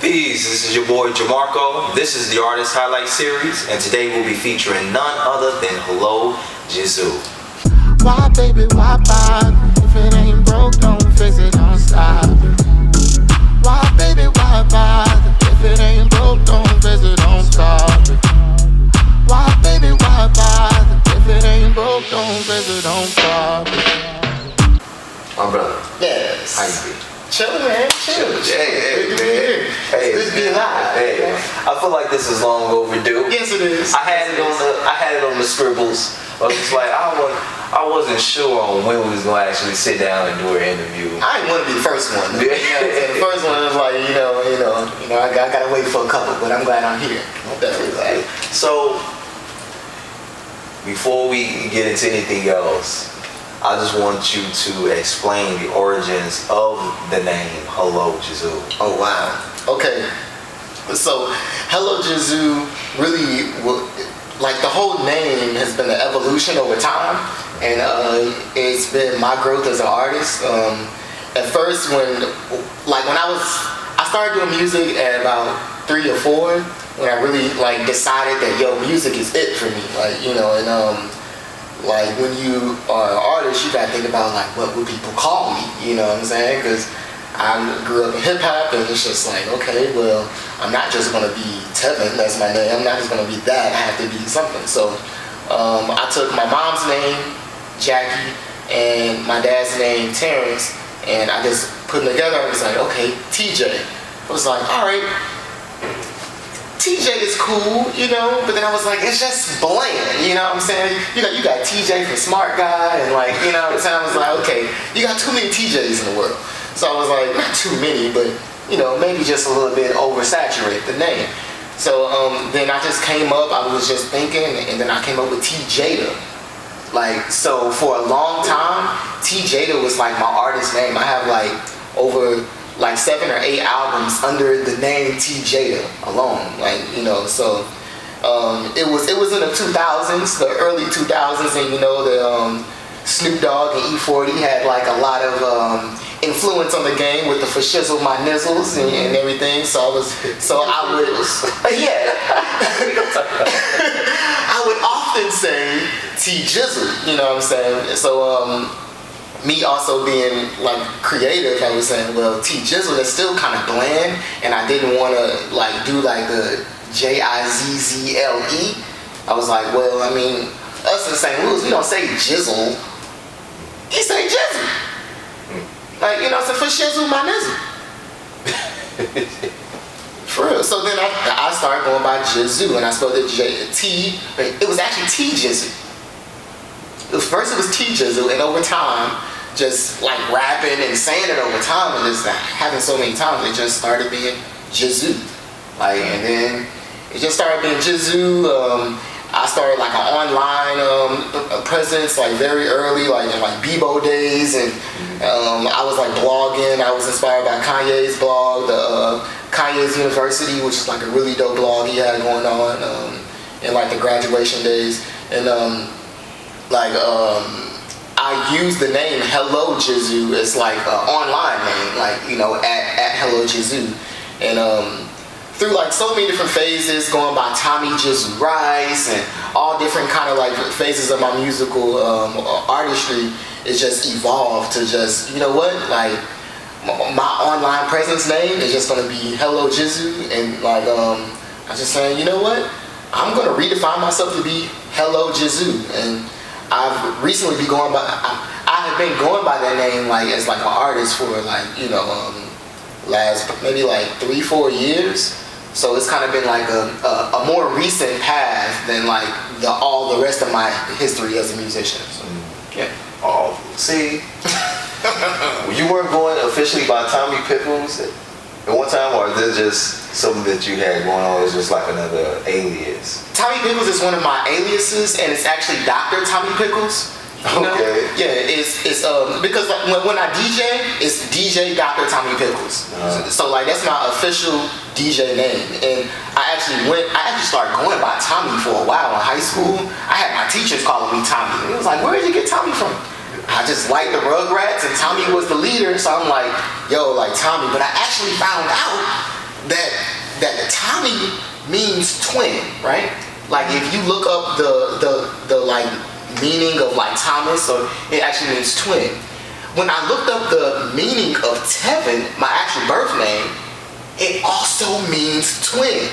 Peace, this is your boy Jamarco. This is the Artist Highlight Series, and today we'll be featuring none other than Hello, JiZoo. Why, baby, why bother? If it ain't broke, don't fix it, don't stop it. Why, baby, why bother? If it ain't broke, don't fix it, don't stop it. Why, baby, why bother? If it ain't broke, don't fix it, don't stop it. My brother. Yes. How you be? Chillin', man. Chillin'. Hey, Good to be man. here. Hey, Good to be alive. Hey, I feel like this is long overdue. Yes, it is. I had it on the scribbles. I was just like, I wasn't sure on when we was gonna actually sit down and do an interview. I didn't want to be the first one. You know what I'm saying? The first one was like, I gotta wait for a couple, but I'm glad I'm here. I'm definitely glad. So, before we get into anything else, I just want you to explain the origins of the name Hello, JiZoo. Oh, wow. Okay. So, Hello, JiZoo really, like the whole name has been an evolution over time. And it's been my growth as an artist. At first, when I started doing music at about 3 or 4, when I really decided that music is it for me. Like when you are an artist, you gotta think about what would people call me, you know what I'm saying? Because I grew up in hip hop, and it's just like, okay, well, I'm not just gonna be Tevin, that's my name. I'm not just gonna be that. I have to be something. So I took my mom's name, Jackie, and my dad's name, Terrence, and I just put them together. I was like, okay, TJ. I was like, all right. TJ is cool, but then I was like, it's just bland, you know what I'm saying? You got TJ for smart guy, and you know what I'm saying? I was like, okay, you got too many TJs in the world. So I was like, not too many, but, maybe just a little bit oversaturate the name. So then I just came up, I was just thinking, and then I came up with T-Jada. So for a long time, T-Jada was my artist name. I have over 7 or 8 albums under the name T-Jada alone, so it was in the 2000s, the early 2000s, and the Snoop Dogg and E40 had a lot of influence on the game with the for shizzle my nizzles and everything. I would often say T-Jizzle, you know what I'm saying? So me also being creative, I was saying, well, T-Jizzle, that's still kind of bland, and I didn't want to do the Jizzle. I was like, well, I mean, us in St. Louis, we don't say jizzle. You say jizzle. So for shizzle my nizzle. For real. So then I started going by JiZoo, and I spelled it T. It was actually T-Jizzle. First it was T-Jizzle, and over time, just rapping and saying it over time, and just having so many times, it just started being JiZoo. And then it just started being JiZoo. I started an online presence very early, in Bebo days, and I was blogging. I was inspired by Kanye's blog, the Kanye's University, which is a really dope blog he had going on in the graduation days, and I use the name Hello JiZoo as an online name, at Hello JiZoo, and through so many different phases, going by Tommy JiZoo Rice and all different kind of phases of my musical artistry, it just evolved to just, my online presence name is just gonna be Hello JiZoo, and I was just saying, you know what, I'm gonna redefine myself to be Hello JiZoo, and I've recently been going by, I have been going by that name as an artist for last maybe 3-4 years. So it's kind of been a more recent path than all the rest of my history as a musician. So, yeah. Oh, see, you weren't going officially by Tommy Pickles at one time, or is this just something that you had going on? It's just another alias. Tommy Pickles is one of my aliases, and it's actually Dr. Tommy Pickles. Okay. Yeah, it's because when I DJ, it's DJ Dr. Tommy Pickles. So that's my official DJ name, and I actually started going by Tommy for a while in high school. I had my teachers calling me Tommy. It was where did you get Tommy from? I just liked the Rugrats, and Tommy was the leader, so I'm yo, Tommy. But I actually found out that that Tommy means twin, right? Like if you look up the like meaning of like Thomas, so it actually means twin. When I looked up the meaning of Tevin, my actual birth name, it also means twin.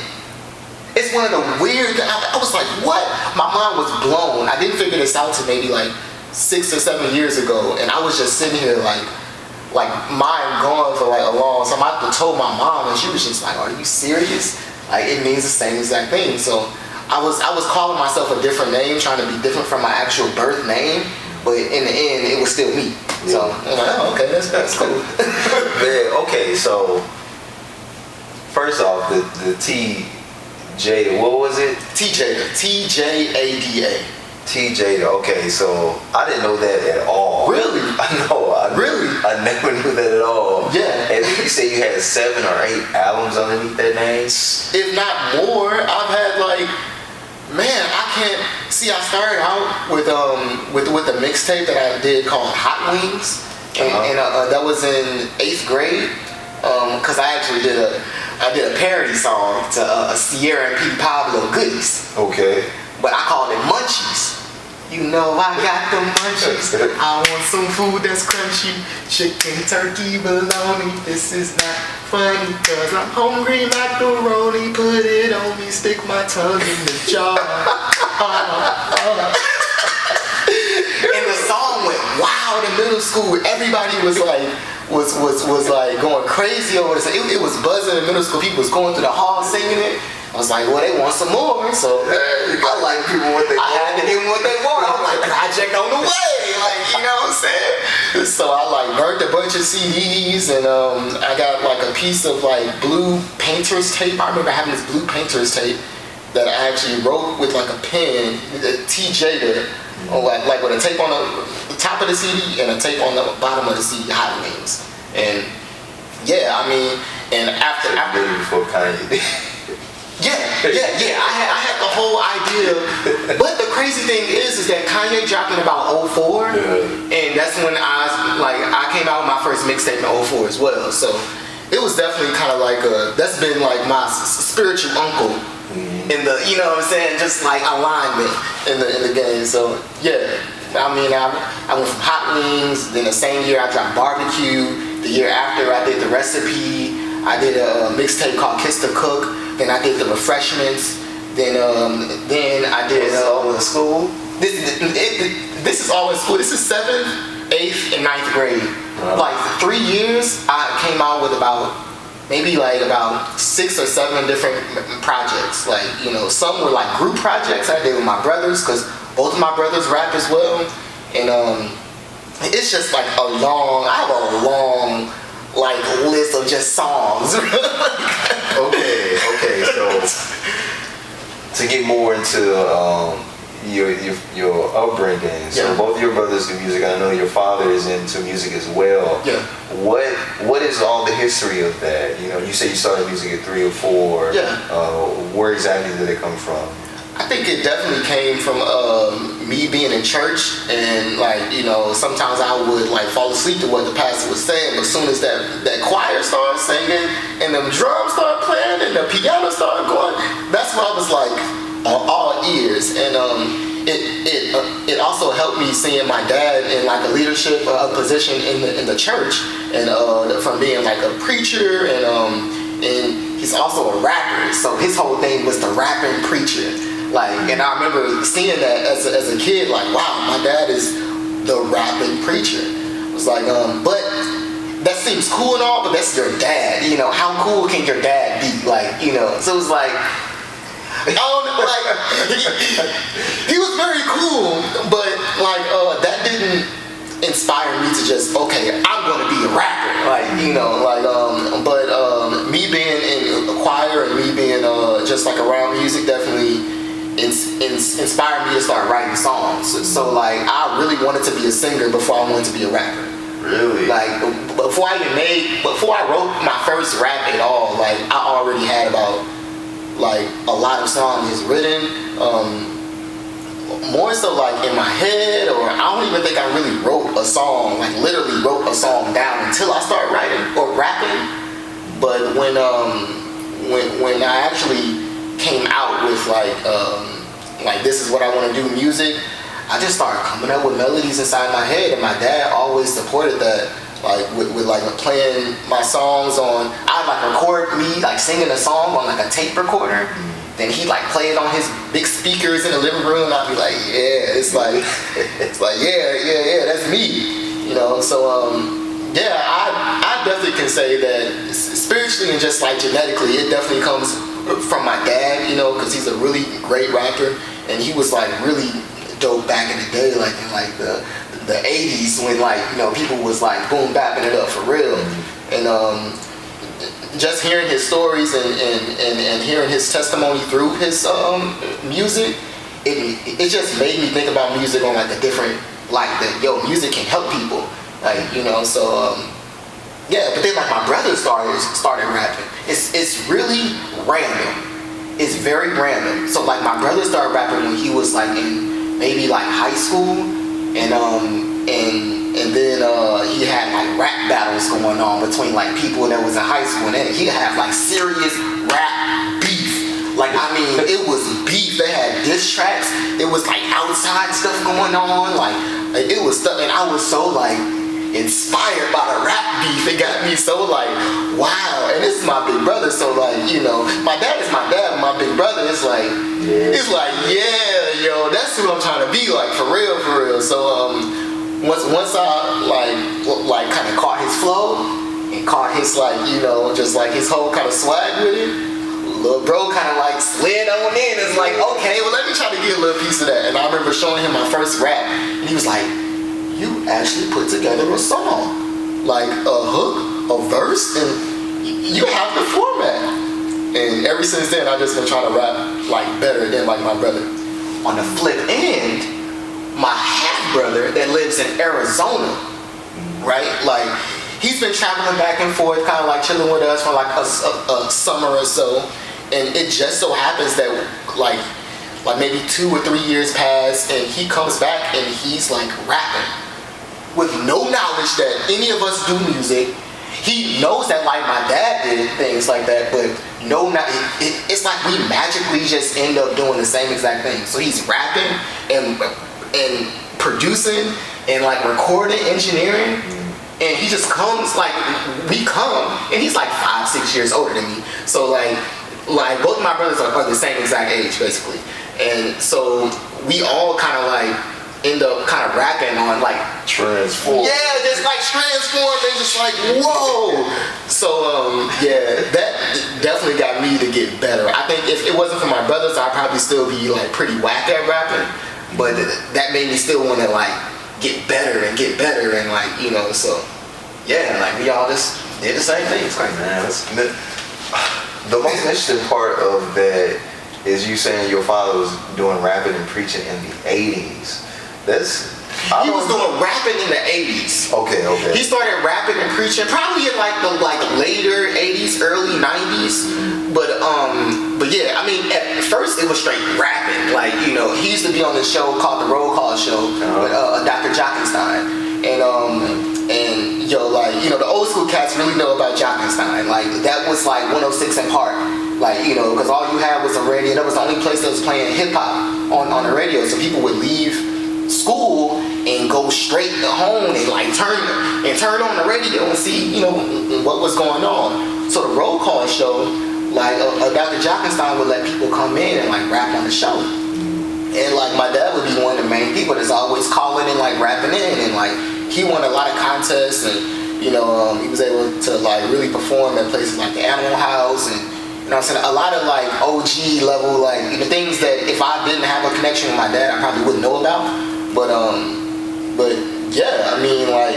It's one of the weird. I was like, what? My mind was blown. I didn't figure this out till maybe like 6 or 7 years ago, and I was just sitting here like mind gone for like a long time. I told my mom, and she was just like, "Are you serious? Like it means the same exact thing." So I was calling myself a different name, trying to be different from my actual birth name, but in the end, it was still me. Yeah. So I'm like, oh, okay, that's cool. Yeah, okay, so first off, the TJ, what was it? TJADA. TJ, okay, so I didn't know that at all. Really? I never knew that at all. Yeah. And then you say you had 7 or 8 albums underneath that name? If not more. I've had like, man, I can't see. I started out with a mixtape that I did called Hot Wings, and that was in 8th grade. Cause I actually did a parody song to Sierra and P. Pablo Goodies. Okay. But I called it Munchies. You know I got the munchies. I want some food that's crunchy. Chicken, turkey, bologna. This is not funny, cause I'm hungry macaroni. Put it on me, stick my tongue in the jar. And the song went wild in middle school. Everybody was like going crazy over this. It was buzzing in middle school. People was going through the hall singing it. I was like, well, they want some more, so I like people what they want. I had to give them what they want. I was like, project on the way, like, you know what I'm saying? So I like burnt a bunch of CDs, and I got like a piece of like blue painter's tape. I remember having this blue painter's tape that I actually wrote with like a pen, TJ there, or like with a tape on the top of the CD and a tape on the bottom of the CD, Hot Wings. And yeah, I mean, and after before Kanye. Yeah. I had the whole idea, but the crazy thing is that Kanye dropped in about 04, and that's when I came out with my first mixtape in 04 as well. So it was definitely kind of like that's been like my spiritual uncle in the, you know what I'm saying, just like alignment in the game. So yeah, I mean I went from Hot Wings, then the same year I dropped Barbecue. The year after I did The Recipe. I did a mixtape called Kiss the Cook. Then I did The Refreshments. Then I did. This is all in school? This is all in school. This is 7th, 8th, and 9th grade. Like 3 years, I came out with about 6 or 7 different projects. Like, you know, some were like group projects I did with my brothers, because both of my brothers rap as well. And it's just like I have a long like list of just songs. Okay, so to get more into your upbringing, so both your brothers do music. I know your father is into music as well. Yeah. What is all the history of that? You know, you say you started music at 3 or 4. Yeah. Where exactly did it come from? I think it definitely came from me being in church, and like, you know, sometimes I would like fall asleep to what the pastor was saying, but as soon as that choir started singing and the drums started playing and the piano started going, that's when I was like all ears. And it also helped me seeing my dad in like a leadership position in the church, and from being like a preacher, and he's also a rapper, so his whole thing was the rapping preacher. Like, and I remember seeing that as a kid, like, wow, my dad is the rapping preacher. It was like, but that seems cool and all, but that's your dad. You know, how cool can your dad be? Like, you know, so it was like, he was very cool, but like, that didn't inspire me to just, okay, I'm gonna be a rapper. Like, you know, like, but me being in a choir and me being just like around music definitely inspired me to start writing songs. So like, I really wanted to be a singer before I wanted to be a rapper. Really? Like, before I wrote my first rap at all, like, I already had about like a lot of songs written, more so like in my head, or I don't even think I really wrote a song, like literally wrote a song down until I started writing or rapping. But when when I actually came out with like this is what I want to do music, I just started coming up with melodies inside my head, and my dad always supported that. Like with like playing my songs on, I'd like record me like singing a song on like a tape recorder. Then he'd like play it on his big speakers in the living room, and I'd be like, yeah, it's like yeah, that's me, you know. So yeah, I definitely can say that spiritually and just like genetically, it definitely comes from my dad, you know, because he's a really great rapper, and he was like really dope back in the day, like in like the 80s, when like, you know, people was like boom bapping it up for real. And just hearing his stories and hearing his testimony through his music, it just made me think about music on like a different light, that music can help people, like, you know. So yeah, but then like my brother started rapping. It's really random. It's very random. So like my brother started rapping when he was like in maybe like high school, and then he had like rap battles going on between like people that was in high school, and then he'd have like serious rap beef. Like, I mean, it was beef. They had diss tracks. It was like outside stuff going on. Like it was stuff, and I was so like inspired by the rap beef. It got me so like, wow. And this is my big brother, so like, you know, my dad is my dad, my big brother is like, it's like, yeah, yo, that's who I'm trying to be, like, for real. So once I like kind of caught his flow and caught his, like, you know, just like his whole kind of swag with it, little bro kind of like slid on in. It's like, okay, well, let me try to get a little piece of that. And I remember showing him my first rap, and he was like, you actually put together a song, like a hook, a verse, and you have the format. And ever since then, I've just been trying to rap like better than like my brother. On the flip end, my half brother that lives in Arizona, right? Like, he's been traveling back and forth, kind of like chilling with us for like a summer or so. And it just so happens that like maybe 2 or 3 years pass, and he comes back and he's like rapping with no knowledge that any of us do music. He knows that like my dad did things like that, but it's like we magically just end up doing the same exact thing. So he's rapping and producing and like recording, engineering, and he just comes, like, we come, and he's like 5-6 years older than me. So like both of my brothers are the same exact age basically, and so we all kind of like end up kind of rapping on like transform. Yeah, just like transform and just like whoa. So yeah, that definitely got me to get better. I think if it wasn't for my brothers, I'd probably still be like pretty whack at rapping. But that made me still want to like get better and like, you know. So yeah, like we all just did the same thing. It's like, man, the most interesting part of that is you saying your father was doing rapping and preaching in the 80s. He was doing rapping in the 80s. Okay. He started rapping and preaching probably in like the later 80s, early 90s. But yeah, I mean, at first it was straight rapping. Like, you know, he used to be on this show called The Roll Call Show with Dr. Jockenstein. And yo, like, you know, the old school cats really know about Jockenstein. Like, that was like 106 in Park. Like, you know, because all you had was a radio. That was the only place that was playing hip hop on the radio. So people would leave school and go straight home and like turn on the radio and see, you know, what was going on. So the Roll Call Show, like Dr. Jockenstein would let people come in and like rap on the show. And like my dad would be one of the main people that's always calling and like rapping in, and like he won a lot of contests, and you know, he was able to like really perform at places like the Animal House, and you know what I'm saying, a lot of like OG level, like, you know, things that if I didn't have a connection with my dad, I probably wouldn't know about. But yeah, I mean, like,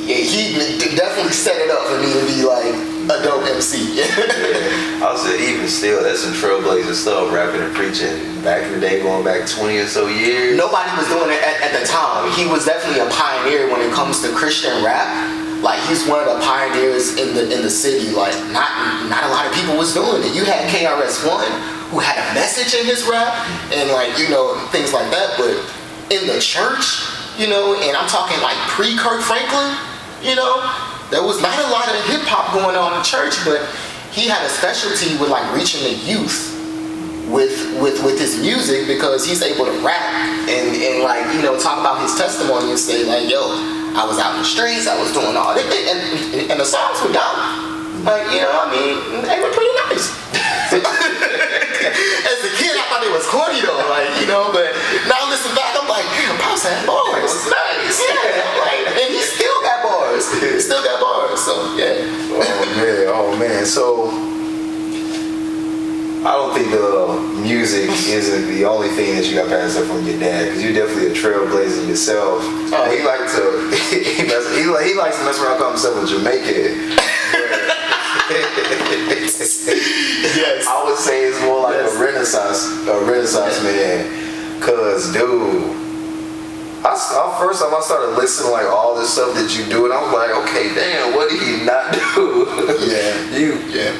yeah, he definitely set it up for me to be like a dope MC. I would say even still, that's some trailblazer stuff, rapping and preaching back in the day, going back 20 or so years. Nobody was doing it at the time. He was definitely a pioneer when it comes to Christian rap. Like, he's one of the pioneers in the city. Like, not a lot of people was doing it. You had KRS-One, who had a message in his rap, and like, you know, things like that. But in the church, you know, and I'm talking like pre-Kirk Franklin, you know, there was not a lot of hip hop going on in church, but he had a specialty with like reaching the youth with his music, because he's able to rap and like, you know, talk about his testimony and say like, yo, I was out in the streets, I was doing all this, and the songs were dope. Like, you know, I mean, they were pretty nice. As a kid, I thought it was corny though, like, you know, but now listen back, I'm like, damn, Pops had bars. It was nice. Yeah, like, and he still got bars. He still got bars, so yeah. Oh man. So I don't think the music isn't the only thing that you got passed up from your dad, because you're definitely a trailblazer yourself. Oh, he likes to he likes to mess around, call himself a Jamaican. Yes. I would say it's more like a renaissance man. Cause dude, first time I started listening to like all this stuff that you do, and I was like, okay, damn, what did he not do?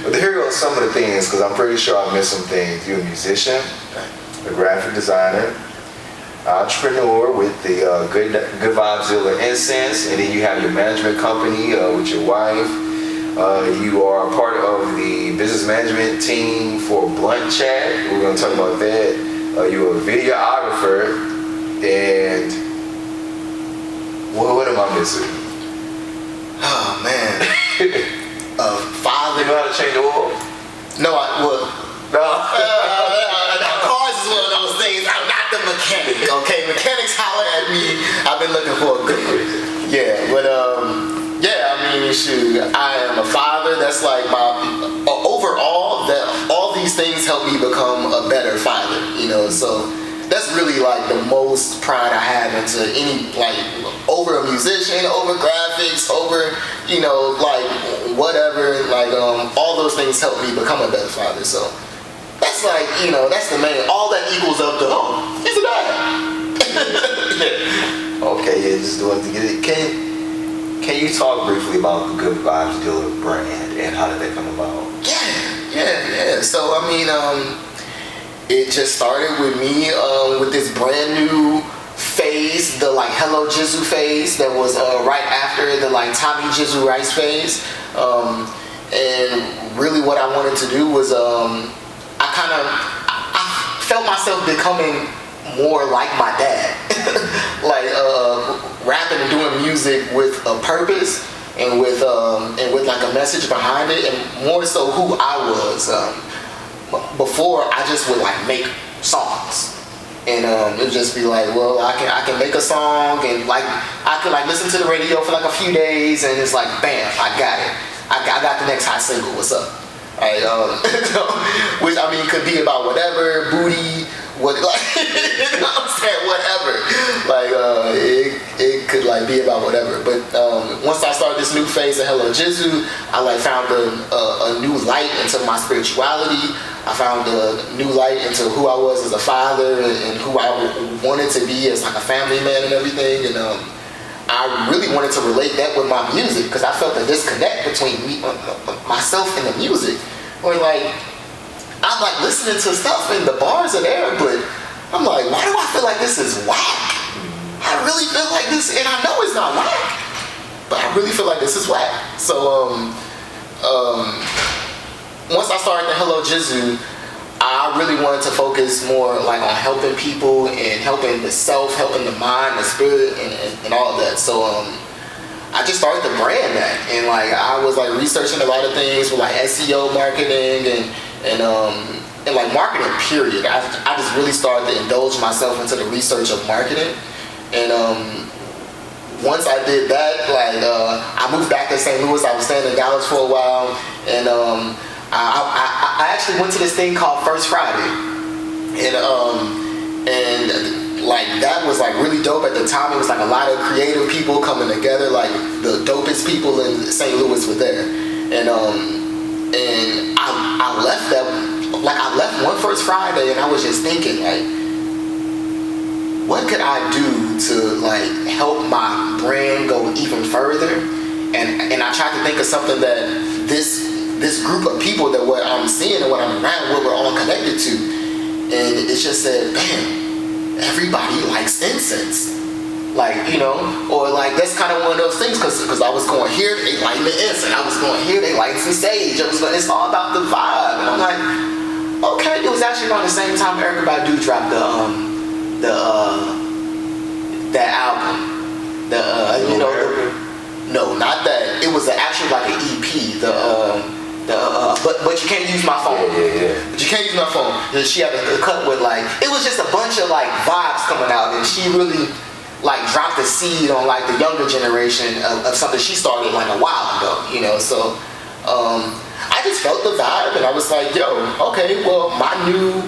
But here are some of the things, because I'm pretty sure I missed some things. You're a musician, a graphic designer, entrepreneur with the Good Vibes Dealer Incense, and then you have your management company with your wife. You are a part of the business management team for Blunt Chat. We're going to talk about that. You're a videographer, and what am I missing? Oh man. Father. You know how to change the oil? No, No. Cars is one of those things. I'm not the mechanic. Okay, mechanics holler at me. I've been looking for a good one. Yeah, but yeah, I mean, shoot, I am a father. That's like my overall. That all these things help me become a better father. You know, so that's really like the most pride I have into any, like, over a musician, over graphics, over, you know, like whatever. Like all those things help me become a better father. So that's like, you know, that's the main. All that equals up to he's a dad. Okay, yeah, just doing to get it. Can you talk briefly about the Good Vibes Dealer brand and how did that come about? Yeah. So I mean, it just started with me with this brand new phase, the like Hello JiZoo phase that was right after the like Tommy JiZoo Rice phase, and really what I wanted to do was I felt myself becoming more like my dad, like rapping and doing music with a purpose and with like a message behind it, and more so who I was. Before I just would like make songs, and it would just be like, well, I can make a song, and like I could like listen to the radio for like a few days, and it's like, bam, I got it. I got the next hot single. What's up? Right, which I mean could be about whatever, booty, what, like, you know what I'm saying, whatever. Like it could like be about whatever. But once I started this new phase of Hello JiZoo, I like found a new light into my spirituality. I found a new light into who I was as a father and who I wanted to be as like a family man and everything. And I really wanted to relate that with my music, because I felt a disconnect between me, myself and the music. Where like, I'm like listening to stuff and the bars are there, but I'm like, why do I feel like this is whack? I really feel like this, and I know it's not whack, but I really feel like this is whack. So once I started the Hello JiZoo, I really wanted to focus more like on helping people and helping the self, helping the mind, the spirit, and all of that. So I just started to brand that, and like I was like researching a lot of things with like SEO marketing and like marketing period. I just really started to indulge myself into the research of marketing, and once I did that, like I moved back to St. Louis. I was staying in Dallas for a while, and I actually went to this thing called First Friday, and like that was like really dope at the time. It was like a lot of creative people coming together. Like the dopest people in St. Louis were there, and I left that. Like I left one First Friday, and I was just thinking like, what could I do to like help my brand go even further? And I tried to think of something that this group of people that what I'm seeing and what I'm around, what we're all connected to, and it just said, bam, everybody likes incense. Like, you know, or like that's kind of one of those things because I was going here, they lighting the incense. I was going here, they lighting some sage. It's all about the vibe. And I'm like, okay. It was actually around the same time Erykah Badu dropped that album. No, not that. It was actually like an EP. But you can't use my phone. Yeah. But you can't use my phone. She had a cut with like, it was just a bunch of like vibes coming out, and she really like dropped a seed on like the younger generation of something she started like a while ago, you know. So I just felt the vibe, and I was like, yo, okay, well, my new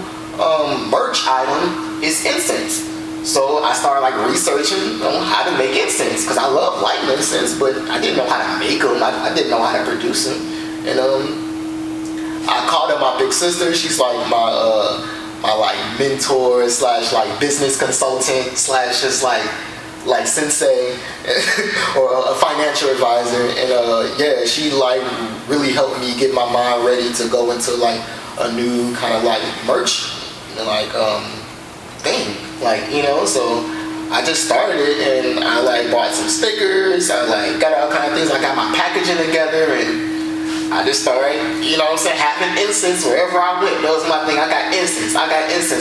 merch item is incense. So I started like researching on how to make incense because I love lighting incense, but I didn't know how to make them. I didn't know how to produce them, and I called up my big sister. She's like my like mentor slash like business consultant slash just like sensei or a financial advisor, and yeah, she like really helped me get my mind ready to go into like a new kind of like merch like thing, like, you know. So I just started it, and I like bought some stickers, I like got all kind of things, I got my packaging together, and I just started, you know what I'm saying, having incense wherever I went. That was my thing. I got incense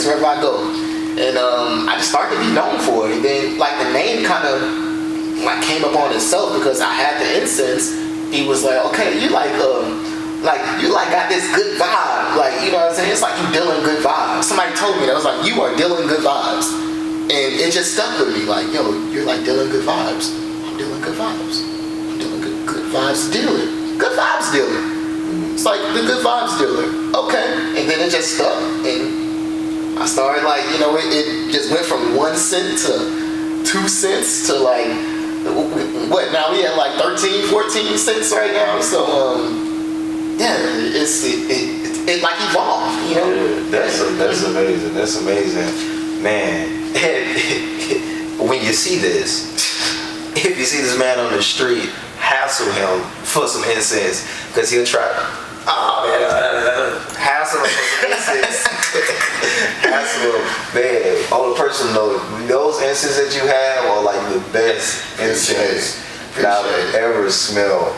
wherever I go. And I just started to be known for it. And then like the name kind of like came up on itself because I had the incense. He was like, okay, you like got this good vibe. Like, you know what I'm saying? It's like you dealing good vibes. Somebody told me that. I was like, you are dealing good vibes. And it just stuck with me. Like, yo, you're like dealing good vibes. I'm dealing good vibes. I'm dealing good vibes dealer. Good vibes dealer. It's like the good vibes dealer. Okay. And then it just stuck. And I started like, you know, it just went from 1 cent to 2 cents to like, what, now we at like 13, 14 cents right now. So, yeah, it like evolved, you know? Yeah, that's amazing. That's amazing. Man, when you see this, if you see this man on the street, hassle him for some incense, because he'll try hassle him for some incense. Hassle him, man. On a personal note, those incense that you have are like the best incense that I've ever smelled,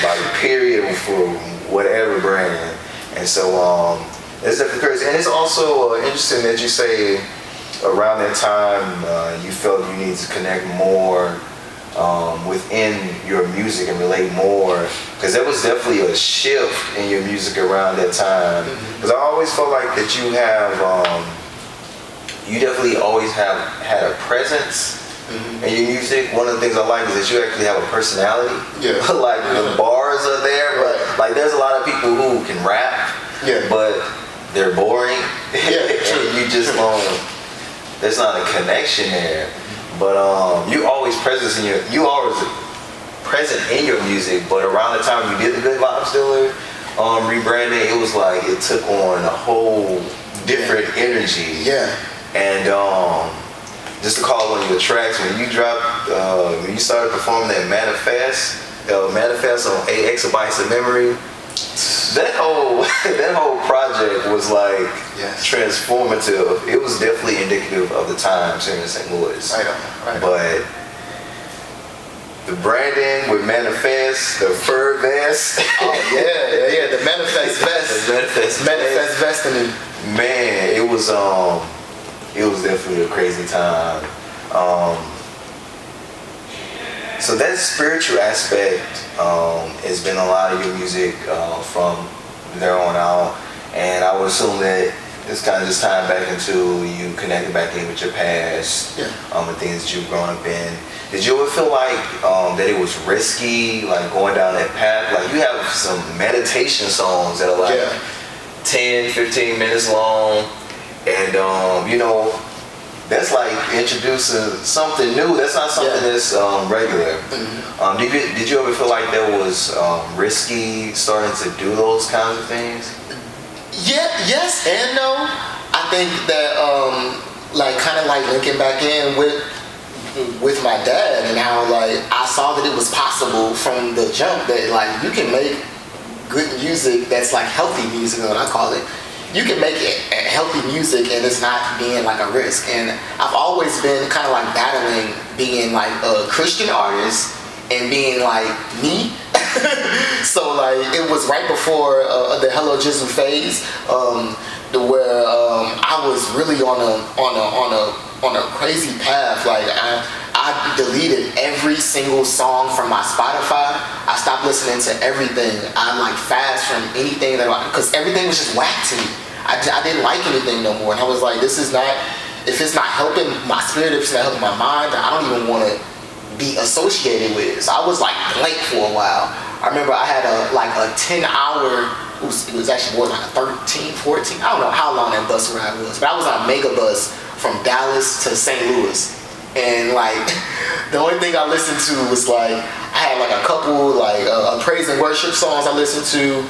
like period, for whatever brand. And so it's definitely crazy. And it's also interesting that you say around that time you felt you need to connect more within your music and relate more, because there was definitely a shift in your music around that time. Because I always felt like that you definitely always have had a presence in your music. One of the things I like is that you actually have a personality. Yeah. Like the bars are there, but like there's a lot of people who can rap, but they're boring. You just there's not a connection there. But you always present in your music. But around the time you did the Good Vibes Dealer rebranding, it was like it took on a whole different energy. Yeah. And just to call one of your tracks, when you dropped, when you started performing that Manifest on 8 Exabytes of Memory, that whole project was like transformative. It was definitely indicative of the times here in St. Louis. Right. But the branding with Manifest, the fur vest. Oh yeah, the Manifest vest. The Manifest vest. Man, it was definitely a crazy time. So that spiritual aspect has been a lot of your music from there on out, and I would assume that it's kind of just tying back into you connecting back in with your past, and things that you've grown up in. Did you ever feel like that it was risky, like going down that path? Like you have some meditation songs that are like 10, 15 minutes long, and you know, that's like introducing something new. That's not something that's regular. Did you ever feel like that was risky starting to do those kinds of things? Yeah, yes and no. I think that like kind of like linking back in with my dad, and how like I saw that it was possible from the jump that like you can make good music that's like healthy music, what I call it, you can make it healthy music and it's not being like a risk. And I've always been kind of like battling being like a Christian artist and being like me. So like it was right before the Hello JiZoo phase, where I was really on a crazy path. Like I deleted every single song from my Spotify. I stopped listening to everything. I like fast from anything because everything was just whack to me. I didn't like anything no more, and I was like, this is not. If it's not helping my spirit, if it's not helping my mind, I don't even want to be associated with it. So I was like blank for a while. I remember I had a 10-hour. It was actually more like a 13, 14. I don't know how long that bus ride was, but I was on a mega bus from Dallas to St. Louis. And like the only thing I listened to was like I had like a couple like praise and worship songs I listened to,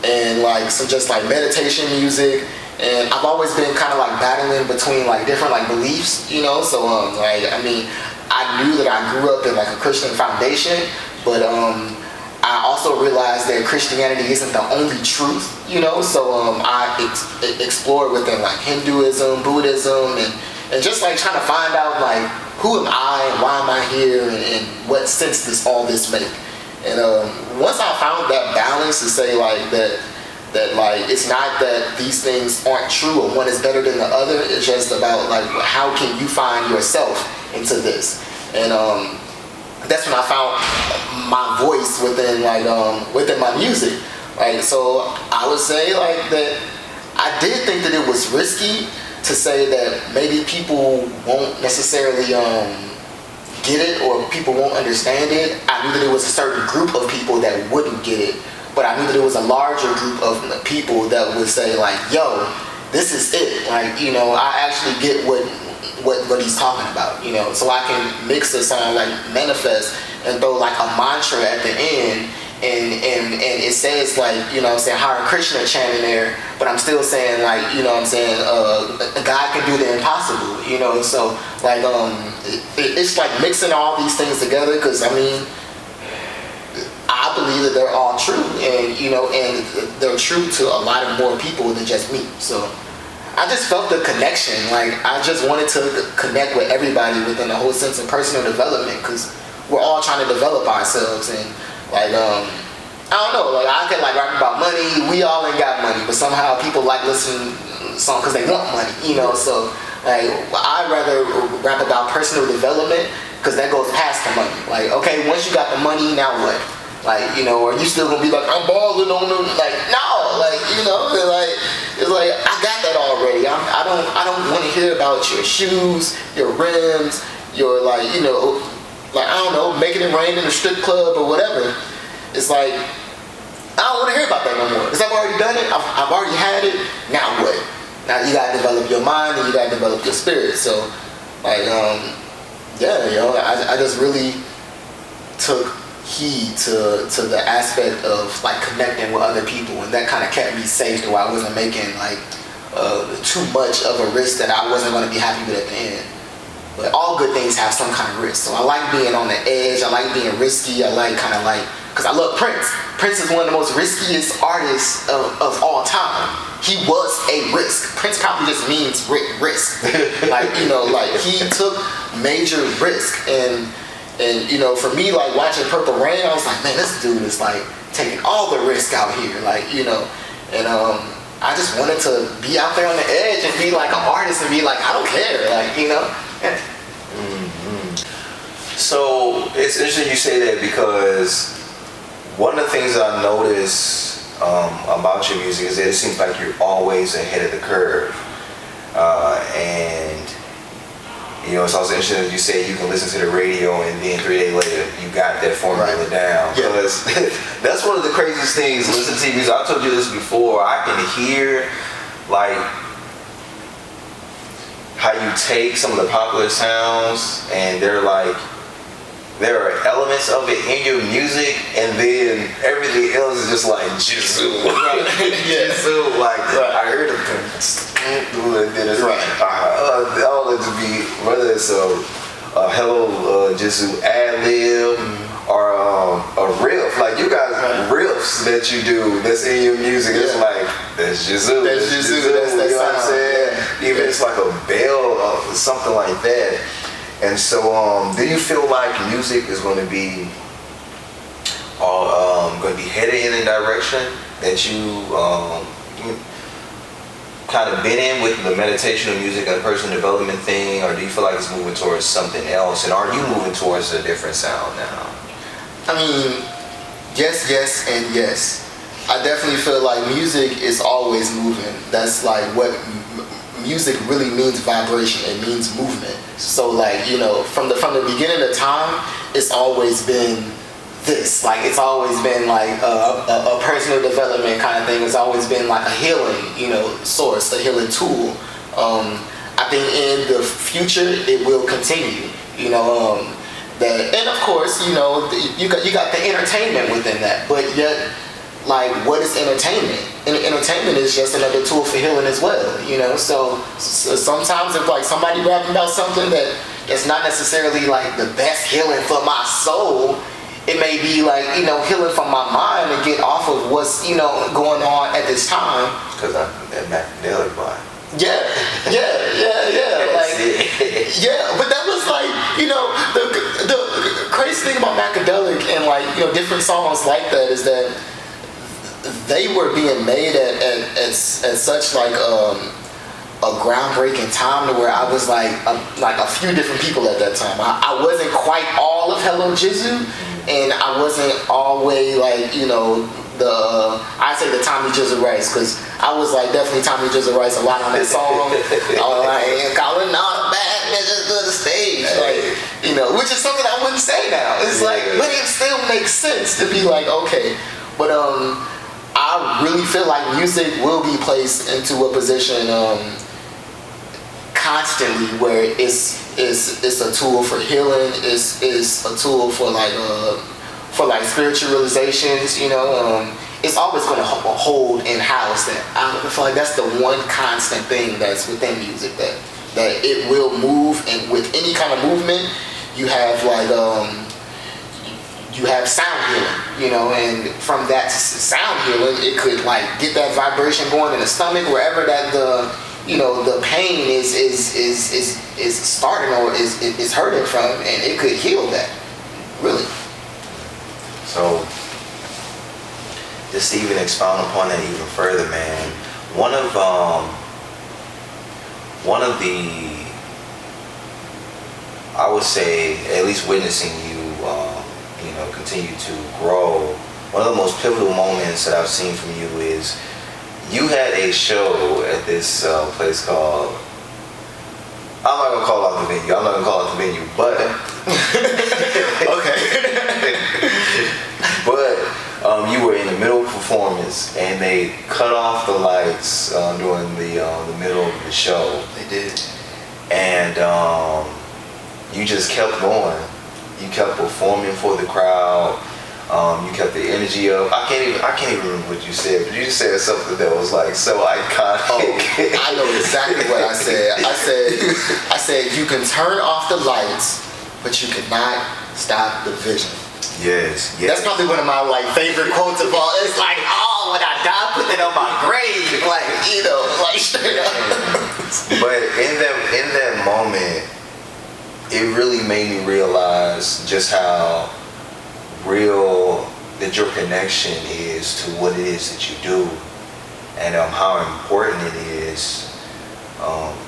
and like some just like meditation music. And I've always been kind of like battling between like different like beliefs, you know. So like I mean, I knew that I grew up in like a Christian foundation, but I also realized that Christianity isn't the only truth, you know. So I explored within like Hinduism, Buddhism, and just like trying to find out like who am I and why am I here and what sense does all this make. And once I found that balance to say like that like it's not that these things aren't true or one is better than the other, it's just about like how can you find yourself into this. And that's when I found my voice within like within my music. Like so I would say like that I did think that it was risky to say that maybe people won't necessarily get it or people won't understand it. I knew that it was a certain group of people that wouldn't get it, but I knew that it was a larger group of people that would say like, yo, this is it. Like, you know, I actually get what he's talking about, you know. So I can mix a song like Manifest and throw like a mantra at the end and it says like, you know what I'm saying, Hare Krishna chanting there, but I'm still saying like, you know what I'm saying, God can do the impossible, you know. So like it's like mixing all these things together, because I mean I believe that they're all true, and you know, and they're true to a lot of more people than just me. So I just felt the connection. Like I just wanted to connect with everybody within the whole sense of personal development, because we're all trying to develop ourselves. And like I don't know, like I could like rap about money. We all ain't got money, but somehow people like listening to songs because they want money, you know. So like I'd rather rap about personal development, because that goes past the money. Like okay, once you got the money, now what? Like, you know, are you still gonna be like, I'm balling on them? Like, no, like, you know, like it's like I got that already. I don't want to hear about your shoes, your rims, your like, you know, like I don't know, making it rain in a strip club or whatever. It's like I don't want to hear about that no more, because I've already done it. I've already had it. Now what? Now you gotta develop your mind and you gotta develop your spirit. So like yeah, you know, I just really took heed to the aspect of like connecting with other people, and that kind of kept me safe, to where I wasn't making like too much of a risk that I wasn't going to be happy with at the end. But all good things have some kind of risk, so I like being on the edge. I like being risky. I like kind of like, because I love Prince. Prince is one of the most riskiest artists of all time. He was a risk. Prince probably just means risk. Like, you know, like he took major risk. And you know, for me, like watching Purple Rain, I was like, man, this dude is like taking all the risk out here, like, you know. And I just wanted to be out there on the edge and be like an artist and be like, I don't care, like, you know. Yeah. Mm-hmm. So it's interesting you say that, because one of the things that I notice about your music is that it seems like you're always ahead of the curve, and you know, it's also interesting that you say you can listen to the radio and then 3 days later you got that formula down. Yeah. Because that's one of the craziest things. Listen to music. I told you this before. I can hear like how you take some of the popular sounds, and there are elements of it in your music, and then everything else is just like JiZoo. Right. JiZoo, like I heard it. And then it's all it to be, whether it's a Hello JiZoo ad-lib or a riff. Like you got riffs that you do that's in your music. It's like, That's JiZoo. That's JiZoo. That's that you know what I'm sound. saying? Yeah. Even it's like a bell or something like that. And so, do you feel like music is going to be headed in a direction that you kind of been in with the meditational music and personal development thing, or do you feel like it's moving towards something else? And are you moving towards a different sound now? I mean, yes, and yes. I definitely feel like music is always moving. That's like what music really means, vibration. It means movement. So like, you know, from the beginning of time, it's always been this. Like, it's always been like a personal development kind of thing. It's always been like a healing, you know, source, a healing tool. I think in the future it will continue, you know. And of course, you know, you got the entertainment within that, but yet, like, what is entertainment? And entertainment is just another tool for healing as well, you know. So sometimes if like somebody rapping about something that's not necessarily like the best healing for my soul, it may be like, you know, healing from my mind and get off of what's, you know, going on at this time. Because I'm that Macadelic vibe. Yeah. Like, yeah, but that was like, you know, the crazy thing about Macadelic and like, you know, different songs like that is that they were being made at such like a groundbreaking time to where I was like a few different people at that time. I wasn't quite all of Hello JiZoo, and I wasn't always like, you know, I say the Tommy Jizzle Rice, because I was like definitely Tommy Jizzle Rice a lot on that song. I was like, calling all the bad bitches to the stage, like, you know, which is something I wouldn't say now. It's like, but it still makes sense to be like, okay, but I really feel like music will be placed into a position constantly where it's a tool for healing, it's a tool for like spiritual realizations, you know. It's always going to hold in house that. I feel like that's the one constant thing that's within music, that it will move, and with any kind of movement you have like you have sound healing, you know, and from that sound healing, it could like get that vibration going in the stomach, wherever that the pain is starting or is hurting from, and it could heal that, really. So, just to even expound upon that even further, man, one of the, I would say, at least witnessing you, you know, continue to grow, one of the most pivotal moments that I've seen from you is you had a show at this place called, I'm not gonna call out the venue, but okay. But you were in the middle of performance, and they cut off the lights during the middle of the show. They did. And you just kept going. You kept performing for the crowd. You kept the energy up. I can't even remember what you said, but you just said something that was like so iconic. Oh, I know exactly what I said. I said you can turn off the lights, but you cannot stop the vision. Yes. That's probably one of my like favorite quotes of all. It's like, oh, when I die, put it on my grave, like, you know, like straight up. But in that moment, it really made me realize just how real that your connection is to what it is that you do, and how important it is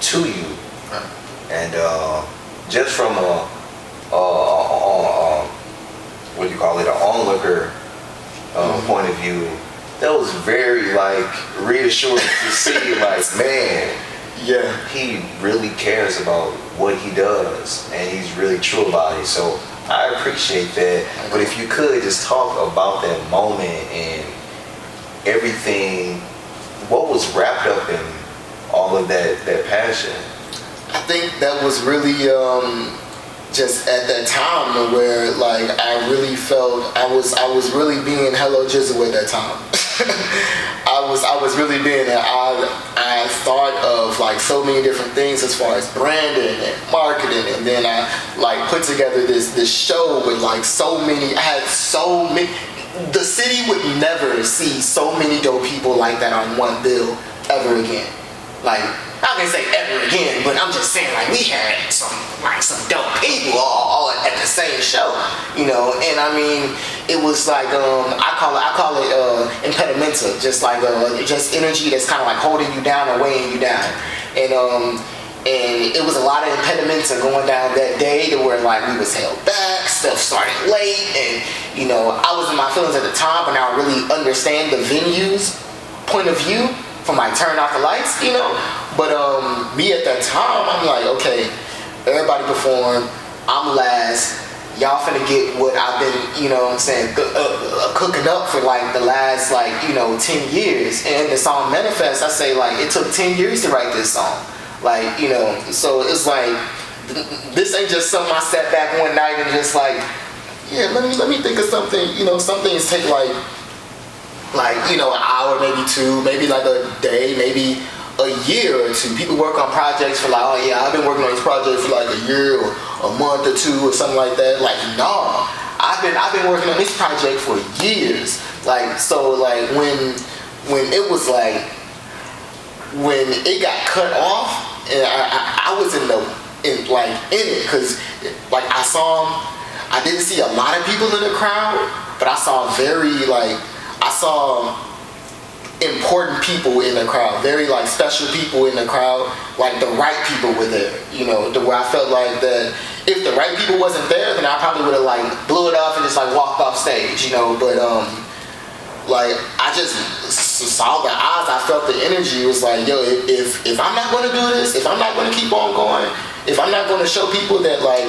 to you. And just from what do you call it, an onlooker point of view, that was very like reassuring to see, like, man, yeah, he really cares about what he does, and he's really true about it. So I appreciate that. But if you could just talk about that moment and everything, what was wrapped up in all of that passion? I think that was really just at that time where like I really felt I was really being Hello JiZoo at that time. I was really being that. I thought of like so many different things as far as branding and marketing, and then I like put together this show with like so many. I had so many. the city would never see so many dope people like that on one bill ever again. Like, I can say ever again, but I'm just saying, like, we had some dope people all at the same show, you know. And I mean, it was like I call it impedimenta, just like just energy that's kind of like holding you down or weighing you down. And it was a lot of impedimenta going down that day to where like we was held back, stuff started late, and you know, I was in my feelings at the time, but now I really understand the venue's point of view from like turning off the lights, you know. But me at that time, I'm like, okay, everybody perform, I'm last, y'all finna get what I've been, you know what I'm saying, cooking up for like the last like, you know, 10 years. And the song Manifest, I say like it took 10 years to write this song. Like, you know, so it's like, this ain't just something I sat back one night and just like, yeah, let me think of something. You know, some things take like you know, an hour, maybe two, maybe like a day, maybe a year or two. People work on projects for like, oh yeah, I've been working on this project for like a year or a month or two or something like that. Like, no, I've been working on this project for years. Like, so like when it was like, when it got cut off, and I was in it, because like I didn't see a lot of people in the crowd, but I saw important people in the crowd, very like special people in the crowd, like the right people were there, you know, to where I felt like that if the right people wasn't there, then I probably would have like blew it off and just like walked off stage, you know. But like I just saw the eyes, I felt the energy. It was like, yo, if I'm not going to do this, if I'm not going to keep on going, if I'm not going to show people that like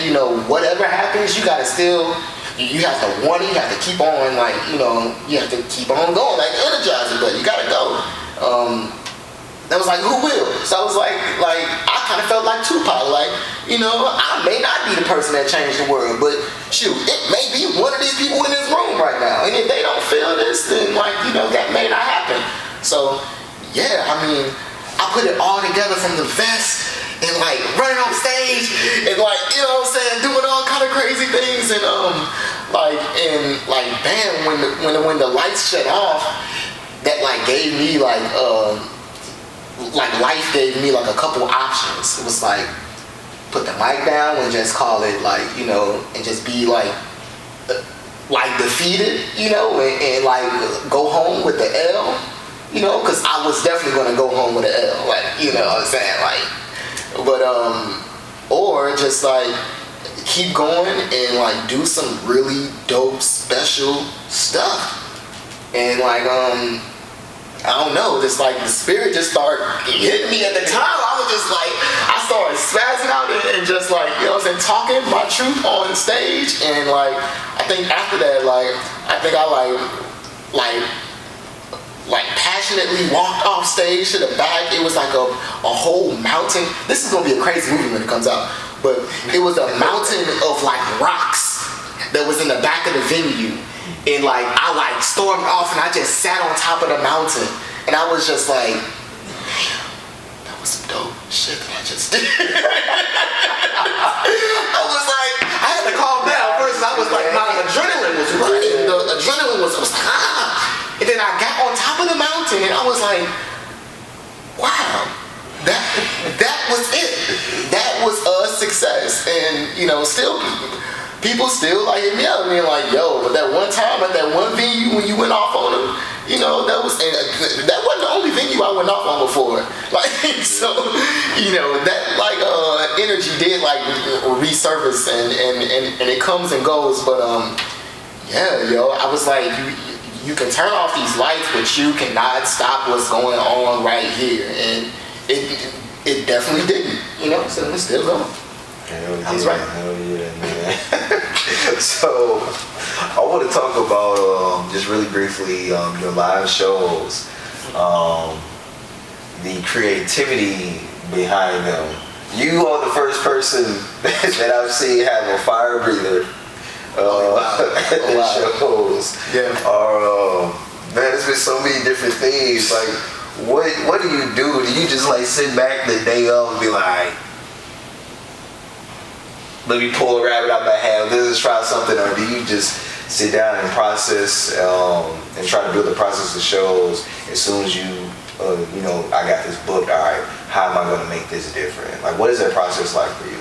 you know, whatever happens, you gotta still, you have to want it, you have to keep on, like, you know, you have to keep on going, like energize it, but you gotta go. That was like, who will? So I was like I kind of felt like Tupac, like, you know, I may not be the person that changed the world, but shoot, it may be one of these people in this room right now, and if they don't feel this, then like, you know, that may not happen. So yeah, I mean, I put it all together from the vest and like running off stage and like, you know what I'm saying, doing all kind of crazy things, and bam, when the lights shut off, that like gave me like life gave me like a couple options. It was like, put the mic down and just call it like, you know, and just be like defeated, you know, and like go home with the L, you know, because I was definitely gonna go home with the L, like, you know what I'm saying, like, but or just like keep going and like do some really dope special stuff. And like I don't know, just like the spirit just started hitting me at the time. I was just like, I started spazzing out and just like, you know what I'm saying, talking my truth on stage. And like, I think after that, like, I think I like passionately walked off stage to the back. It was like a whole mountain. This is gonna be a crazy movie when it comes out. But it was a mountain of like rocks that was in the back of the venue. And like, I like stormed off and I just sat on top of the mountain. And I was just like, that was some dope shit that I just did. I was like, I had to calm down first. I was like, my adrenaline was running. The adrenaline was, I was like, ah. And then I got on top of the mountain and I was like, wow, that was it. That was a success. And, you know, still, people still like hit me up and like, yo, but that one time at that one venue when you went off on them, you know, that wasn't the only venue I went off on before. Like, so, you know, that like energy did like resurface and it comes and goes. But yeah, yo, I was like, you can turn off these lights, but you cannot stop what's going on right here. And it definitely didn't, you know, so it's still going. Hell yeah, hell yeah, man. So, I want to talk about, just really briefly, your live shows, the creativity behind them. You are the first person that I've seen have a fire breather at the shows. Yeah. Man, there's been so many different things. Like, what do you do? Do you just like sit back the day of and be like, let me pull a rabbit out my hat, let's try something, or do you just sit down and process and try to build the process of shows as soon as you I got this book, all right, how am I going to make this different? Like, what is that process like for you?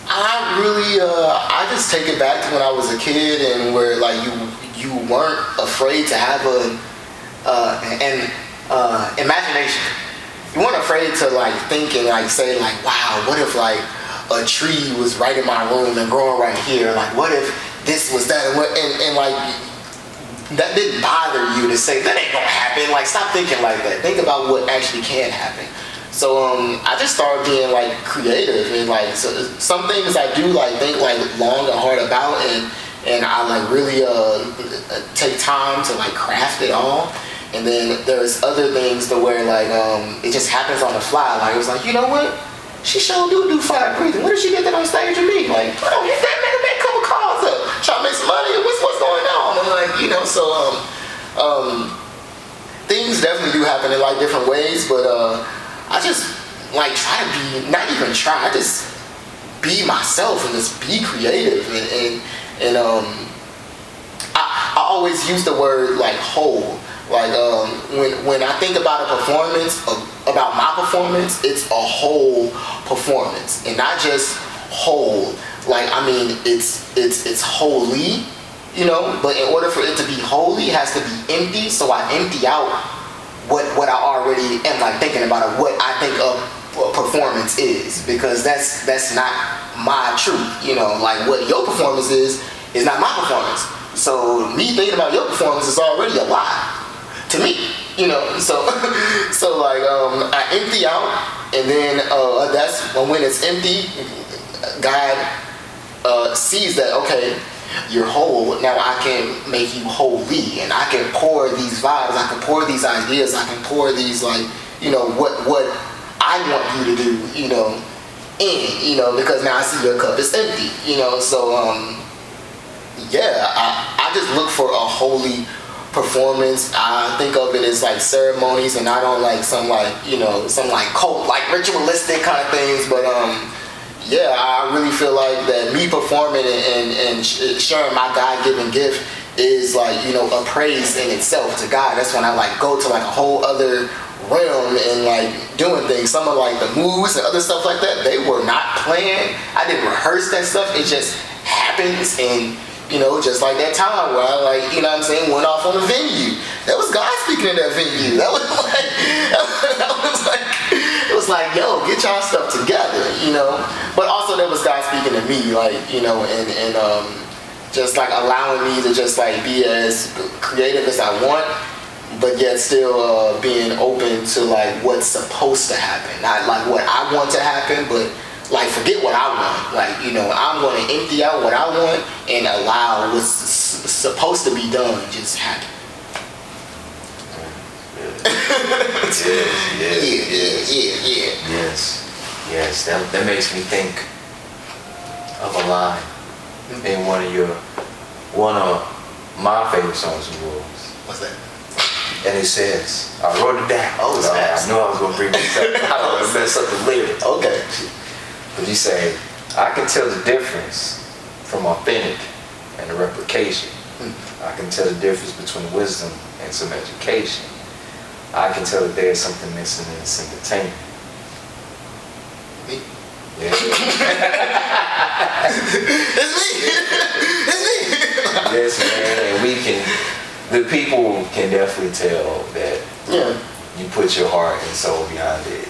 I just take it back to when I was a kid, and where like you weren't afraid to have an imagination. You weren't afraid to like think and like say like, wow, what if like a tree was right in my room and growing right here? Like, what if this was that? And like, that didn't bother you to say that ain't gonna happen. Like, stop thinking like that. Think about what actually can happen. So I just started being like creative, and like some things I do like think like long and hard about, and I like really take time to like craft it all. And then there's other things to where like it just happens on the fly. Like, it was like, you know what? She sure do fire breathing. When did she get that on stage with me? Like, oh, hit that man, make a couple calls up, try to make some money. What's going on? And like, so things definitely do happen in like different ways, but I just like try to be, not even try, I just be myself and just be creative, and I always use the word like whole. Like when I think about a performance, about my performance, it's a whole performance, and not just whole. Like, I mean, it's holy, But in order for it to be holy, it has to be empty. So I empty out what I already am like thinking about, or what I think of a performance is, because that's not my truth. Like what your performance is not my performance. So me thinking about your performance is already a lie to me, so like I empty out, and then that's when it's empty, God sees that, okay, you're whole, now I can make you holy, and I can pour these vibes, I can pour these ideas, I can pour these like, what I want you to do, in, because now I see your cup is empty, so I just look for a holy performance. I think of it as like ceremonies, and I don't like some like some like cult, like ritualistic kind of things, but I really feel like that me performing and sharing my God-given gift is like a praise in itself to God. That's when I like go to like a whole other realm and like doing things. Some of like the moves and other stuff like that, they were not planned. I didn't rehearse that stuff. It just happens, and just like that time where I like, went off on a venue. That was God speaking in that venue. That was like, it was like, yo, get y'all stuff together, But also there was God speaking to me, like, and just like allowing me to just like be as creative as I want, but yet still being open to like what's supposed to happen. Not like what I want to happen, but like forget what I want. Like, I'm going to empty out what I want and allow what's supposed to be done just happen. Yes. That makes me think of a line in one of my favorite songs of yours. What's that? And it says, I wrote it down. Oh, I knew I was going to bring this up. I don't want to mess up the lyric. Okay. But you say, I can tell the difference from authentic and a replication. I can tell the difference between wisdom and some education. I can tell that there's something missing in this entertainment. Me? Yeah. It's me. Yes, man. And the people can definitely tell that you put your heart and soul behind it.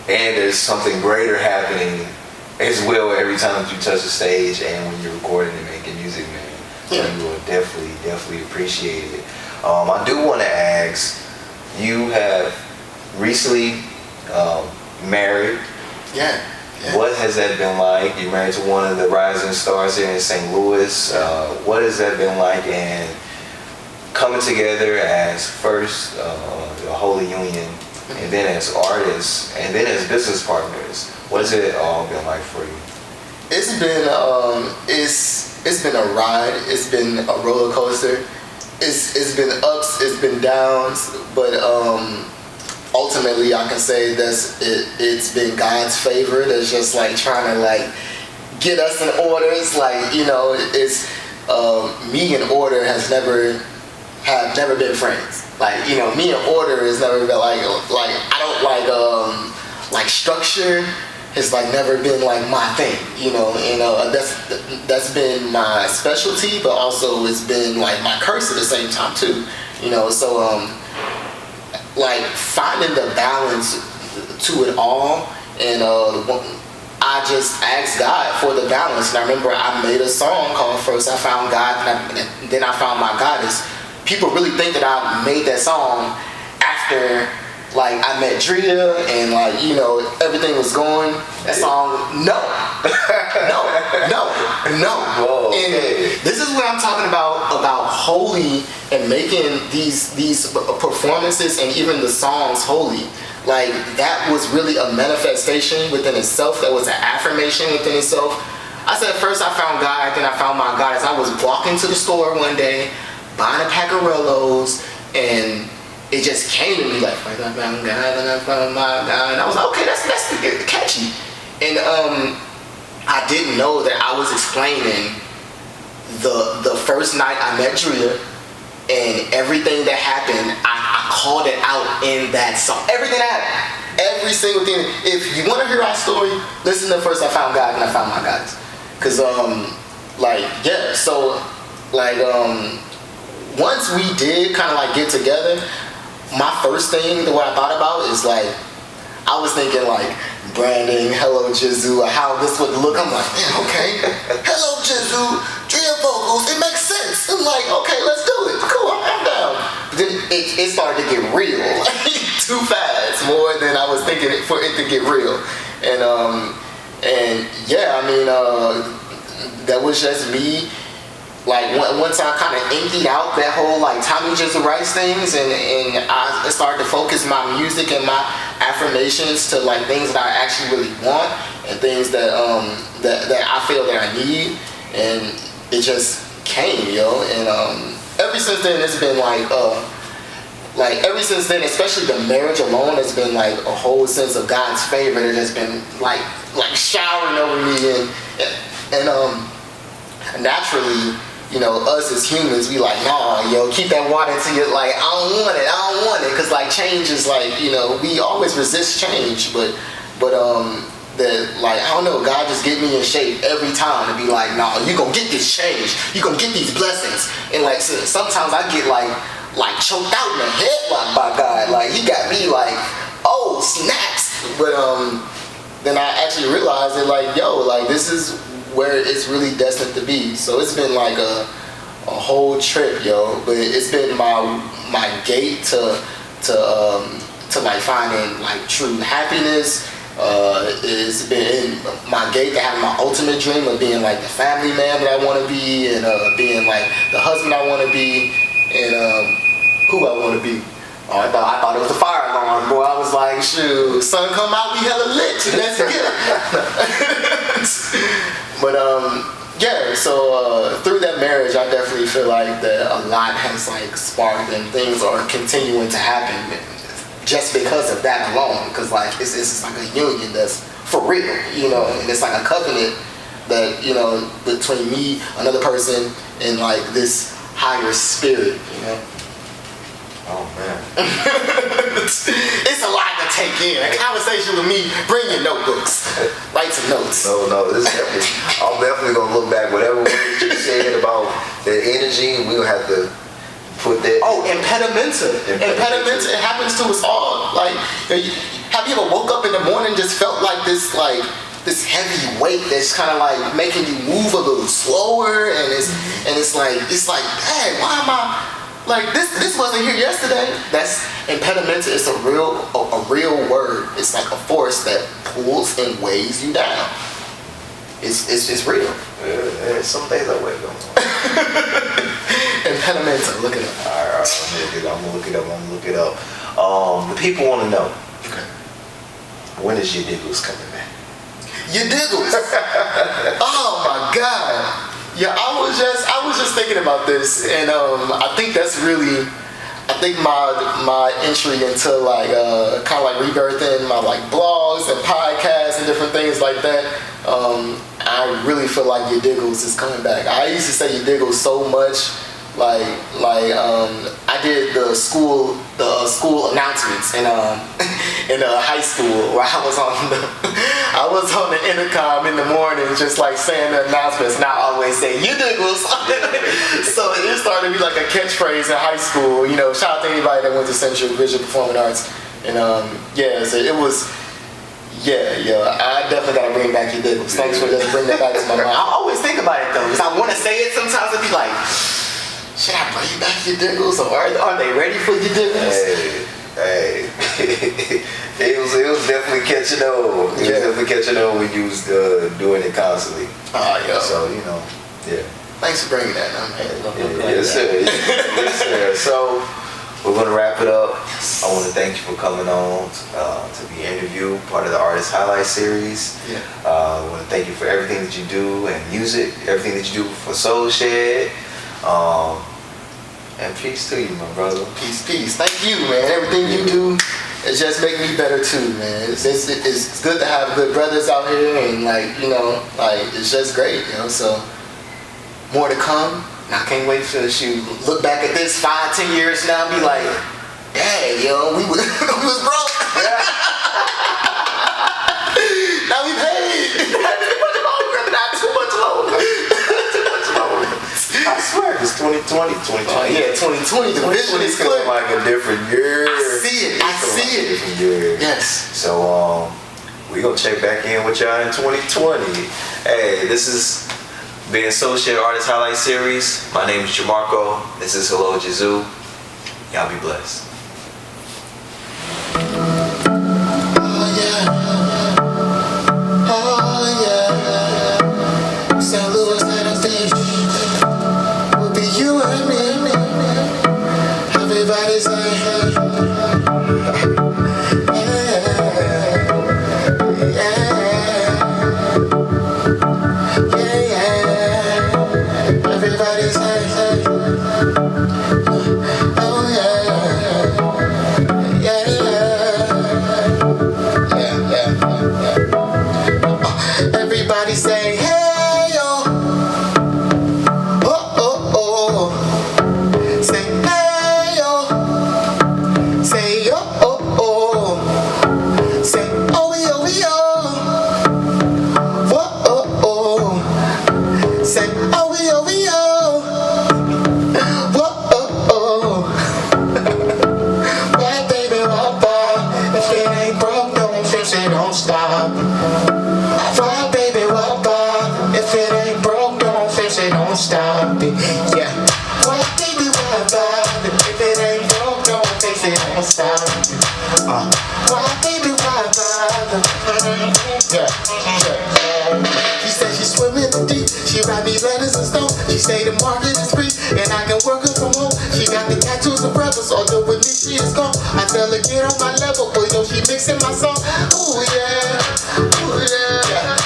And there's something greater happening as well every time that you touch the stage and when you're recording and making music, man. So you will definitely appreciate it. I do want to ask, you have recently married. Yeah. What has that been like? You're married to one of the rising stars here in St. Louis. What has that been like? And coming together as first a holy union, and then as artists, and then as business partners. What has it all been like for you? It's been it's been a ride. It's been a roller coaster. It's been ups. It's been downs. But ultimately, I can say it's been God's favor. That's just like trying to like get us in order. It's like it's me and Order have never been friends. Like, you know, me and Order has never been like I don't like structure has like never been like my thing, you know, and that's been my specialty, but also it's been like my curse at the same time too, you know. So like finding the balance to it all, and I just asked God for the balance. And I remember I made a song called First I Found God, and then I Found My Goddess. People really think that I made that song after like I met Drea and like, you know, everything was going. That song, no. Whoa, and this is what I'm talking about holy and making these performances and even the songs holy. Like that was really a manifestation within itself. That was an affirmation within itself. I said, first I found God, then I found my goddess. I was walking to the store one day, buying a pack of Rellos, and it just came to me like, first I found God, then I found my God. And I was like, okay, that's catchy. And I didn't know that I was explaining the first night I met Drea, and everything that happened, I called it out in that song. Everything that happened, every single thing. If you want to hear our story, listen to First I Found God, and I Found My Goddess. Cause like yeah, so like once we did kind of like get together, my first thing that what I thought about is like, I was thinking like branding, hello JiZoo, how this would look. I'm like, man, okay, hello JiZoo, Drea vocals, it makes sense. I'm like, okay, let's do it. Cool, I'm down. But then it started to get real too fast, more than I was thinking for it to get real. And yeah, I mean, that was just me. Like once I kind of emptied out that whole like Tommy just writes things, and I started to focus my music and my affirmations to like things that I actually really want and things that that I feel that I need, and it just came, yo. And ever since then it's been like ever since then, especially the marriage alone has been like a whole sense of God's favor that has been like showering over me, and naturally, you know, us as humans, we like, nah, yo, keep that water to you. Like, I don't want it, cause like change is like, you know, we always resist change, but that like, I don't know, God just get me in shape every time to be like, nah, you gonna get this change, you gonna get these blessings, and like sometimes I get like choked out in the head by God, like He got me like, oh snaps, but then I actually realized that like, yo, like this is where it's really destined to be. So it's been like a whole trip, yo. But it's been my gate to like finding like true happiness. It's been my gate to having my ultimate dream of being like the family man that I want to be, and being like the husband I want to be, and who I want to be. Oh, I thought it was a fire alarm, boy. I was like, shoot, sun come out, we hella lit. Let's get it. But yeah, so through that marriage, I definitely feel like that a lot has like sparked, and things are continuing to happen just because of that alone. Because like it's like a union that's for real, you know, and it's like a covenant that, you know, between me, another person, and like this higher spirit, you know. Oh man. It's a lot to take in. A conversation with me, bring your notebooks. Write some notes. No, this definitely, I'm definitely gonna look back. Whatever you said about the energy, we'll have to put that. Oh, impedimenta. Impedimenta, it happens to us all. Like, have you ever woke up in the morning and just felt like this heavy weight that's kind of like making you move a little slower, and it's like, hey, why am I? Like this wasn't here yesterday. That's impedimenta. It's a real word. It's like a force that pulls and weighs you down. It's real. There's some things I wait on. Impedimenta. Look it up. All right, I'm gonna look it up. The people want to know. Okay. When is JiZoo coming back? JiZoo. Oh my God. Yeah, I was just thinking about this, and I think that's really, my entry into like kind of like rebirthing my like blogs and podcasts and different things like that. I really feel like your Diggles is coming back. I used to say your Diggles so much. I did the school announcements in high school where I was on the intercom in the morning just like saying the announcements, and I always say you Diggles. So it started to be like a catchphrase in high school. You know, shout out to anybody that went to Central Visual Performing Arts, and so it was. Yeah, I definitely gotta bring back your Diggles. Thanks for just bringing that back to my mind. I always think about it though, because I want to say it sometimes. I'd be like, should I bring back your Diggles, or are they ready for your Diggles? Hey, it was definitely catching on. It was definitely catching on when you was doing it constantly. Yeah. So Thanks for bringing that, man. Yes, sir. Yes, sir. So we're gonna wrap it up. I want to thank you for coming on to be interviewed, part of the Artist Highlight Series. Yeah. I want to thank you for everything that you do and music, everything that you do for Soul Shed. And peace to you, my brother. Peace. Thank you, man. Everything you do is just making me better too, man. It's good to have good brothers out here, and it's just great, So more to come. And I can't wait to look back at this 5-10 years now and be like, hey, we was broke. Now we paid. Not too much longer. I swear, it's 2020. 2020. The vision is feeling like a different year. I see it. Different year. Yes. So we gonna check back in with y'all in 2020. Hey, this is being Associate Artist Highlight Series. My name is Jamarco. This is Hello JiZoo. Y'all be blessed. St. Louis at a beach would be you and me. Everybody say, everybody say, oh yeah. Everybody say, hey yo. Oh. Say hey yo. Say yo. Oh. Say oh yo. Whoa. Say oh yo. Whoa. Well, baby, if it ain't broke, don't fix it, don't stop. Well, baby, if it ain't broke, don't fix it, don't stop it. Yeah. Well, baby, if it ain't broke, don't fix it, don't stop it. Well, baby, yeah. She said she's swimming in deep. She write me letters and stone. She say the market is free and I can work her from home. She got the tattoos of rebels, although with me she is gone. I tell her get on my level, but she mixing my song. Ooh yeah.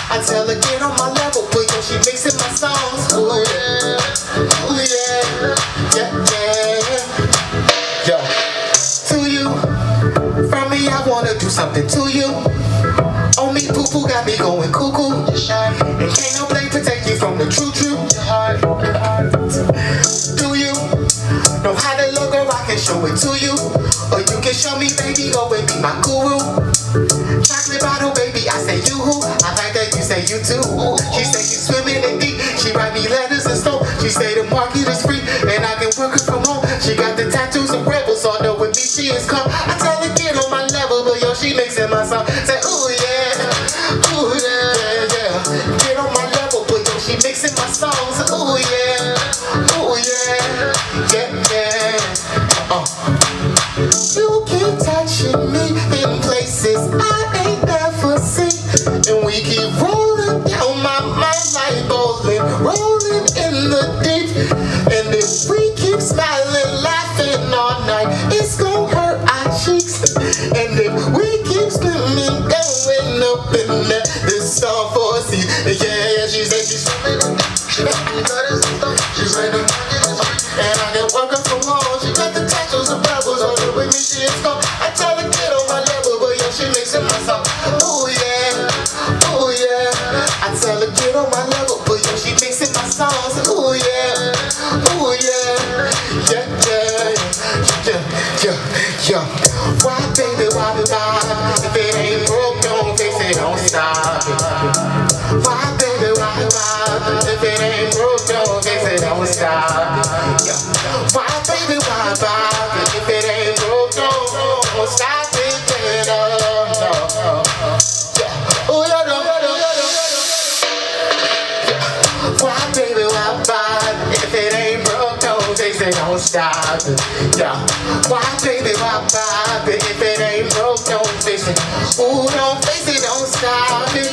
I tell her get on my level, but she mixing my songs. Ooh yeah. Yo, to you, from me I wanna do something to you. On me poo-poo got me going cuckoo. And can't no blade protect you from the truth. Do you know how to look, or I can show it to you? Or you can show me, baby, go and be my guru. Chocolate bottle, baby, I say you who. I like that you say you too. She say she's swimming in deep. She write me letters and stuff. She say the market is free and I can work her from home. She got the tattoos of rebels, although with me she is calm. I tell her get on my level, but she mixing my song. Say ooh yeah. Get on my level, but she mixing my songs. Ooh yeah. You keep touching me in places I ain't never seen, and we keep rolling down my mind like bowling, rolling in the deep. And if we keep smiling, laughing all night, it's gonna hurt our cheeks. And if we keep swimming, going up in this song for a seat. Yeah, she said she's swimming. She got me letters and stuff. She said the market is free and I can work her from home. She got the tattoos of rebels, all the way me she is gone. I tell her get on my level, but she mixing my song. Ooh yeah. I tell her get on my level, but yo, she mixing my songs. Ooh yeah, ooh yeah, yeah, yeah, yeah, yeah, yeah. Why baby, why vibe? If it ain't broke, don't fix it, don't stop it. Why baby, why vibe? If it ain't broke, don't fix it, don't stop it. Yeah. Why baby, why vibe? If it ain't broke, don't stop it. No. Yeah. Ooh yeah, no. Why baby, why vibe? If it ain't broke, don't fix it, don't stop it. Yeah. Why baby, why vibe? If it ain't broke, don't fix it. Ooh, don't fix it, don't stop it.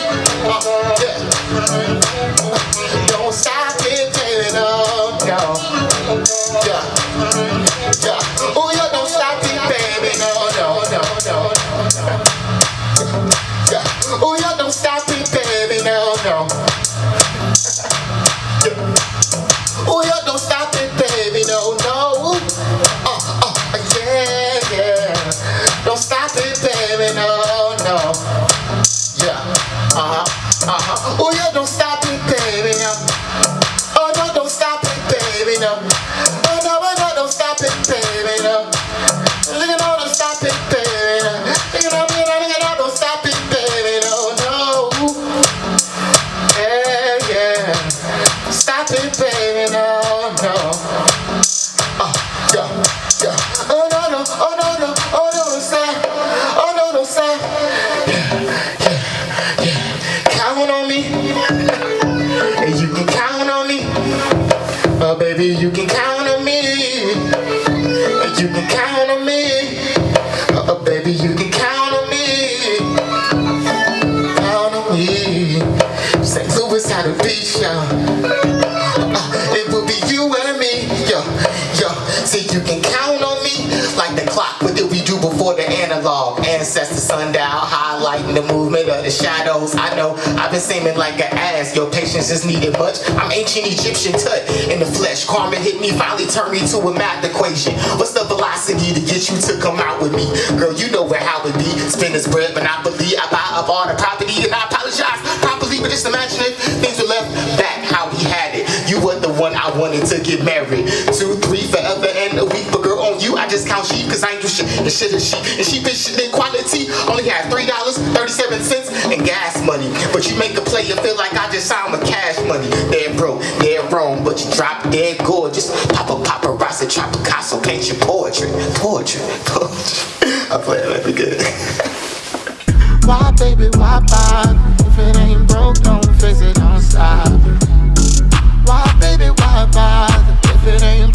Yeah. Don't stop it, baby, no. Yeah. Yeah. Ooh, yeah, don't stop it, baby, no. Yeah. Ooh, yeah, don't stop it, baby, no. Oh, yeah, don't stop it, baby, no. Yeah. Don't stop it, baby, no. Yeah, Oh, yeah, don't stop it, baby, no. Oh, no, don't stop it, baby, no. Oh, no, don't stop it, baby, no. Look at all, don't stop it, baby, no. Look at all, don't stop it, baby, no. Yeah. Stop it, baby, no. Yeah. Oh no, don't stop. Oh no, don't stop. Yeah. Count on me. And you can count on me. Oh baby, you can count on me. And you can count on me. Oh baby, you can count on me. Count on me. St. Louis had a beach, it will be you and me, yo. See, you can count on me like the clock. What did we do before the analog? Ancestor sundial, highlighting the movement of the shadows. I know I've been seeming like an ass. Your patience is needed much. I'm ancient Egyptian tut in the flesh. Karma hit me, finally turned me to a math equation. What's the velocity to get you to come out with me? Girl, you know how it be. Spin this bread, monopoly. I buy up all the property and I apologize properly, but just imagine if things were left back how we had it. You were the one I wanted to get married. 2, 3, forever and a week. But girl, on you, I just count sheep, cause I ain't do shit. And shit is sheep. And sheep is shit in quality. Only have $3.37 in gas money. But you make a play, you feel like I just signed with cash money. Dead broke, dead wrong, but you drop dead gorgeous. Paparazzi, try Picasso, paint your poetry. I play it good. Why baby, why bother? If it ain't broke, don't fix it, don't stop it. Why baby, why bother? If it ain't